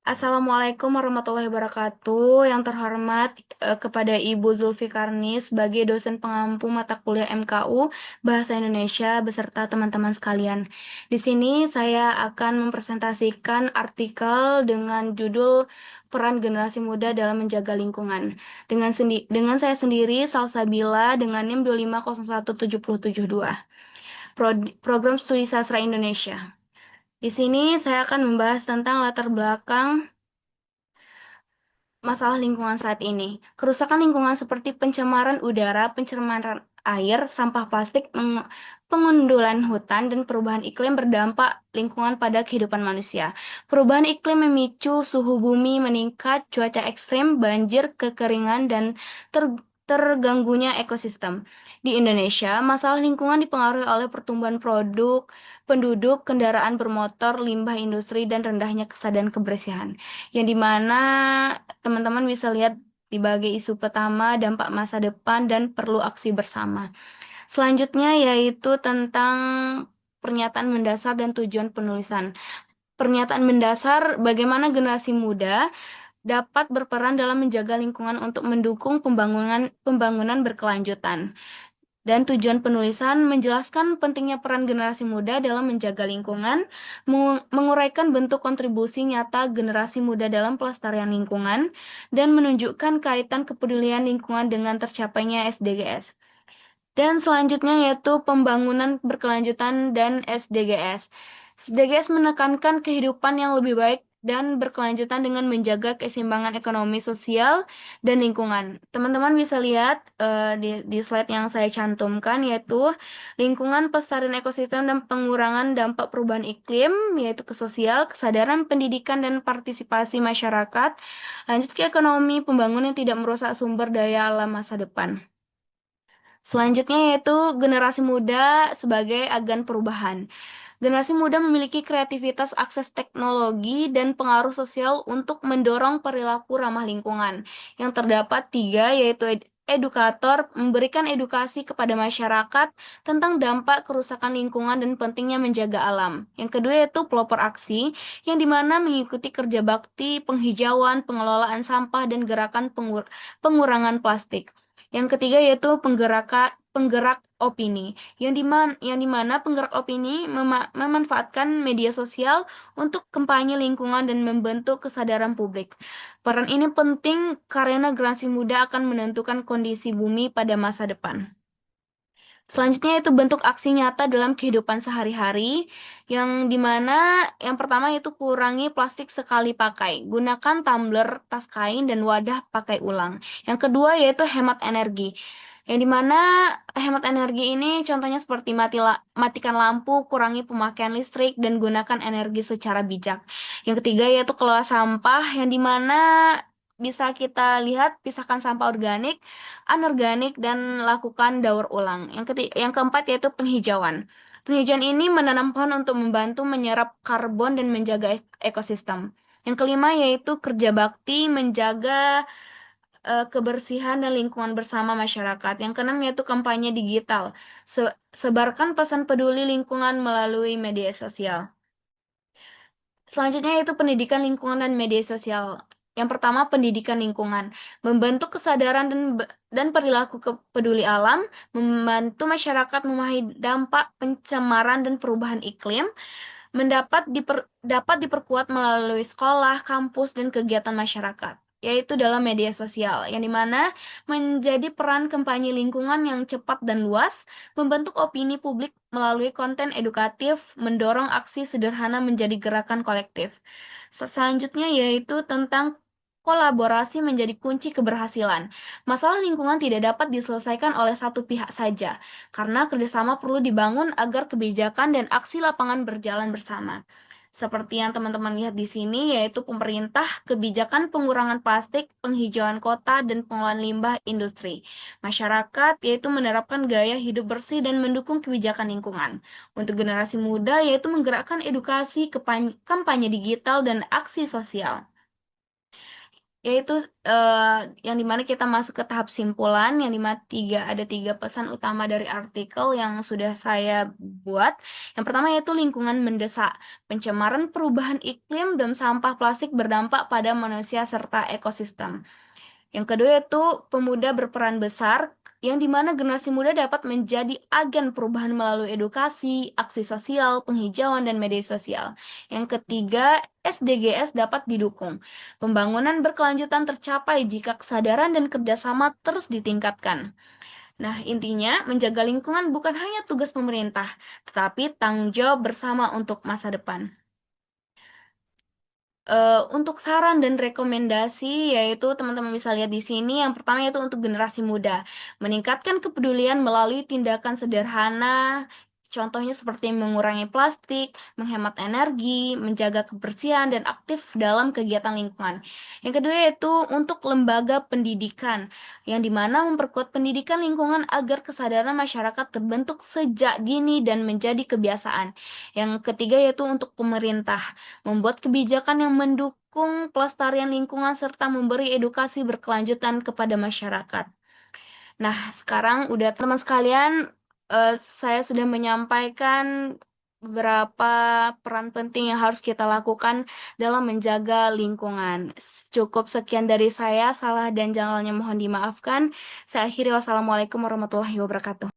Assalamualaikum warahmatullahi wabarakatuh. Yang terhormat kepada Ibu Zulfikarni sebagai dosen pengampu mata kuliah MKU Bahasa Indonesia beserta teman-teman sekalian. Di sini saya akan mempresentasikan artikel dengan judul Peran Generasi Muda dalam Menjaga Lingkungan. Dengan saya sendiri, Salsabila, dengan NIM 2501772. Program Studi Sastra Indonesia. Di sini saya akan membahas tentang latar belakang masalah lingkungan saat ini. Kerusakan lingkungan seperti pencemaran udara, pencemaran air, sampah plastik, pengundulan hutan, dan perubahan iklim berdampak lingkungan pada kehidupan manusia. Perubahan iklim memicu suhu bumi meningkat, cuaca ekstrim, banjir, kekeringan, dan terganggunya ekosistem. Di Indonesia, masalah lingkungan dipengaruhi oleh pertumbuhan penduduk, kendaraan bermotor, limbah industri, dan rendahnya kesadaran kebersihan. Yang dimana teman-teman bisa lihat di bagian isu pertama, dampak masa depan, dan perlu aksi bersama. Selanjutnya yaitu tentang pernyataan mendasar dan tujuan penulisan. Pernyataan mendasar bagaimana generasi muda dapat berperan dalam menjaga lingkungan untuk mendukung pembangunan berkelanjutan. Dan tujuan penulisan menjelaskan pentingnya peran generasi muda dalam menjaga lingkungan, menguraikan bentuk kontribusi nyata generasi muda dalam pelestarian lingkungan, dan menunjukkan kaitan kepedulian lingkungan dengan tercapainya SDGs. Dan selanjutnya yaitu pembangunan berkelanjutan dan SDGs. SDGs menekankan kehidupan yang lebih baik dan berkelanjutan dengan menjaga keseimbangan ekonomi, sosial, dan lingkungan. Teman-teman bisa lihat di slide yang saya cantumkan, yaitu lingkungan, pelestarian ekosistem, dan pengurangan dampak perubahan iklim, yaitu ke sosial, kesadaran, pendidikan, dan partisipasi masyarakat. Lanjut ke ekonomi, pembangunan yang tidak merusak sumber daya alam masa depan. Selanjutnya yaitu generasi muda sebagai agen perubahan. Generasi muda memiliki kreativitas, akses teknologi, dan pengaruh sosial untuk mendorong perilaku ramah lingkungan. Yang terdapat tiga, yaitu edukator, memberikan edukasi kepada masyarakat tentang dampak kerusakan lingkungan dan pentingnya menjaga alam. Yang kedua yaitu pelopor aksi, yang dimana mengikuti kerja bakti, penghijauan, pengelolaan sampah, dan gerakan pengurangan plastik. Yang ketiga yaitu penggerak opini, yang dimana penggerak opini memanfaatkan media sosial untuk kampanye lingkungan dan membentuk kesadaran publik. Peran ini penting karena generasi muda akan menentukan kondisi bumi pada masa depan. Selanjutnya itu bentuk aksi nyata dalam kehidupan sehari-hari, yang dimana yang pertama itu kurangi plastik sekali pakai, gunakan tumbler, tas kain, dan wadah pakai ulang. Yang kedua yaitu hemat energi, yang dimana hemat energi ini contohnya seperti matikan lampu, kurangi pemakaian listrik, dan gunakan energi secara bijak. Yang ketiga yaitu kelola sampah, yang dimana bisa kita lihat pisahkan sampah organik, anorganik, dan lakukan daur ulang. Yang keempat yaitu penghijauan. Penghijauan ini menanam pohon untuk membantu menyerap karbon dan menjaga ekosistem. Yang kelima yaitu kerja bakti menjaga kebersihan dan lingkungan bersama masyarakat. Yang keenam yaitu kampanye digital. Sebarkan pesan peduli lingkungan melalui media sosial. Selanjutnya yaitu pendidikan lingkungan dan media sosial. Yang pertama, pendidikan lingkungan. Membentuk kesadaran dan perilaku peduli alam, membantu masyarakat memahami dampak pencemaran dan perubahan iklim, dapat diperkuat melalui sekolah, kampus, dan kegiatan masyarakat, yaitu dalam media sosial, yang dimana menjadi peran kampanye lingkungan yang cepat dan luas, membentuk opini publik melalui konten edukatif, mendorong aksi sederhana menjadi gerakan kolektif. Selanjutnya yaitu tentang kolaborasi menjadi kunci keberhasilan. Masalah lingkungan tidak dapat diselesaikan oleh satu pihak saja, karena kerjasama perlu dibangun agar kebijakan dan aksi lapangan berjalan bersama. Seperti yang teman-teman lihat di sini, yaitu pemerintah, kebijakan pengurangan plastik, penghijauan kota, dan pengelolaan limbah industri. Masyarakat, yaitu menerapkan gaya hidup bersih dan mendukung kebijakan lingkungan. Untuk generasi muda, yaitu menggerakkan edukasi, kampanye digital, dan aksi sosial. yaitu eh, yang dimana kita masuk ke tahap simpulan, yang dimana ada tiga pesan utama dari artikel yang sudah saya buat. Yang pertama yaitu lingkungan mendesak, pencemaran perubahan iklim dan sampah plastik berdampak pada manusia serta ekosistem. Yang kedua itu pemuda berperan besar, yang dimana generasi muda dapat menjadi agen perubahan melalui edukasi, aksi sosial, penghijauan, dan media sosial. Yang ketiga, SDGs dapat didukung. Pembangunan berkelanjutan tercapai jika kesadaran dan kerjasama terus ditingkatkan. Nah, intinya menjaga lingkungan bukan hanya tugas pemerintah, tetapi tanggung jawab bersama untuk masa depan. Untuk saran dan rekomendasi, yaitu teman-teman bisa lihat di sini. Yang pertama yaitu untuk generasi muda, meningkatkan kepedulian melalui tindakan sederhana, contohnya seperti mengurangi plastik, menghemat energi, menjaga kebersihan, dan aktif dalam kegiatan lingkungan. Yang kedua yaitu untuk lembaga pendidikan, yang dimana memperkuat pendidikan lingkungan agar kesadaran masyarakat terbentuk sejak dini dan menjadi kebiasaan. Yang ketiga yaitu untuk pemerintah, membuat kebijakan yang mendukung pelestarian lingkungan serta memberi edukasi berkelanjutan kepada masyarakat. Nah, sekarang udah teman sekalian, saya sudah menyampaikan beberapa peran penting yang harus kita lakukan dalam menjaga lingkungan. Cukup sekian dari saya, salah dan jalannya mohon dimaafkan. Saya akhiri, wassalamualaikum warahmatullahi wabarakatuh.